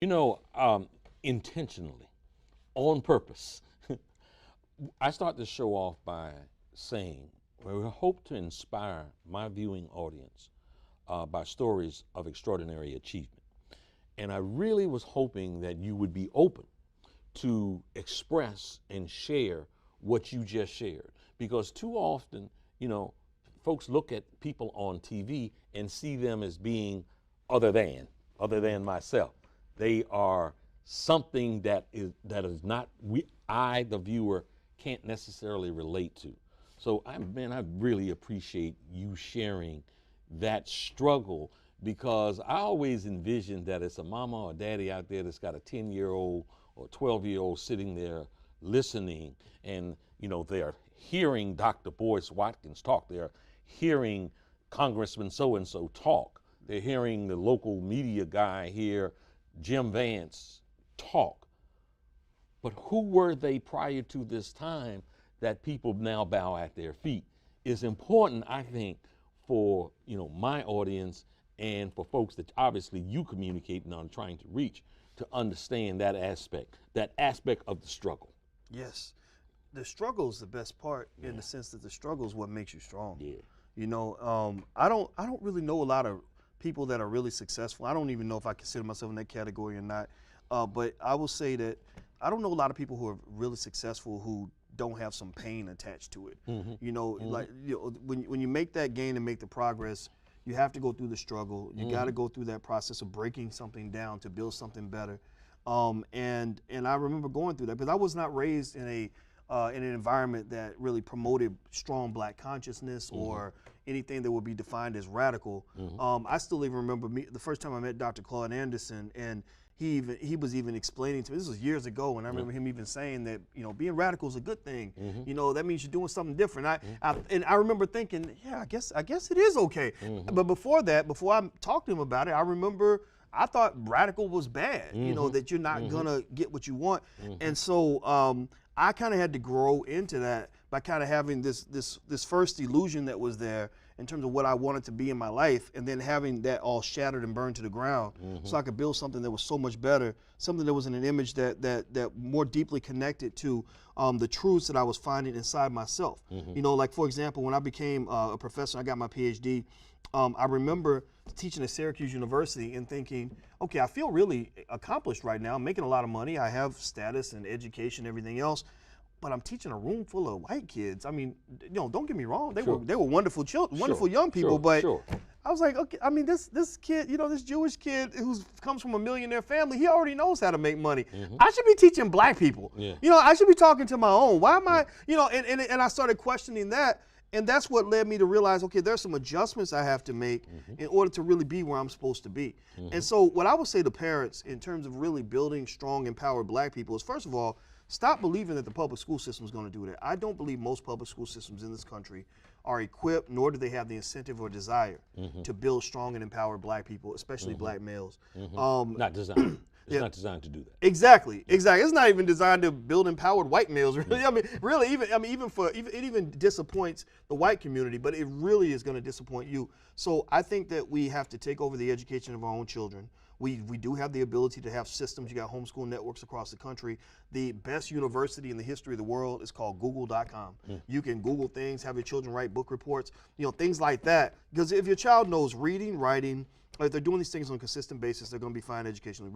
You know, intentionally, on purpose. I start the show off by saying, we hope to inspire my viewing audience by stories of extraordinary achievement. And I really was hoping that you would be open to express and share what you just shared. Because too often, you know, folks look at people on TV and see them as being other than myself. They are something that is not I, the viewer, can't necessarily relate to. So I really appreciate you sharing that struggle, because I always envisioned that it's a mama or daddy out there that's got a 10-year-old or 12-year-old sitting there listening, and they're hearing Dr. Boyce Watkins talk. They're hearing Congressman so-and-so talk. They're hearing the local media guy here, Jim Vance, talk. But who were they prior to this time that people now bow at their feet? Is important, I think, for my audience and for folks that obviously you communicating on, trying to reach, to understand that aspect of the struggle. Yes, the struggle is the best part, in the sense that the struggle is what makes you strong. Yeah. I don't really know a lot of people that are really successful. I don't even know if I consider myself in that category or not. But I will say that I don't know a lot of people who are really successful who don't have some pain attached to it. When you make that gain and make the progress, you have to go through the struggle. You got to go through that process of breaking something down to build something better. And I remember going through that, because I was not raised in an environment that really promoted strong black consciousness or anything that would be defined as radical. I still even remember the first time I met Dr. Claude Anderson, and he was even explaining to me, this was years ago, and I remember him even saying that being radical is a good thing. That means you're doing something different. And I remember thinking, yeah, I guess it is okay. But before I talked to him about it, I remember I thought radical was bad. That you're not gonna get what you want. And so I kind of had to grow into that by kind of having this first illusion that was there in terms of what I wanted to be in my life, and then having that all shattered and burned to the ground, so I could build something that was so much better, something that was in an image that more deeply connected to the truths that I was finding inside myself. Like, for example, when I became a professor, I got my PhD. I remember teaching at Syracuse University and thinking, okay, I feel really accomplished right now. I'm making a lot of money. I have status and education, everything else. But I'm teaching a room full of white kids. I mean, don't get me wrong. They were wonderful children, wonderful young people. But I was like, okay, I mean, this kid, this Jewish kid who comes from a millionaire family, he already knows how to make money. I should be teaching black people. I should be talking to my own. Why am I, and I started questioning that. And that's what led me to realize, okay, there's some adjustments I have to make in order to really be where I'm supposed to be. And so what I would say to parents in terms of really building strong, empowered black people is, first of all, stop believing that the public school system is going to do that. I don't believe most public school systems in this country are equipped, nor do they have the incentive or desire to build strong and empowered black people, especially black males. Not designed. It's not designed to do that. Exactly. It's not even designed to build empowered white males. Really, it even disappoints the white community, but it really is going to disappoint you. So I think that we have to take over the education of our own children. We do have the ability to have systems. You got homeschool networks across the country. The best university in the history of the world is called Google.com. You can Google things, have your children write book reports, things like that. Because if your child knows reading, writing, if they're doing these things on a consistent basis, they're going to be fine educationally.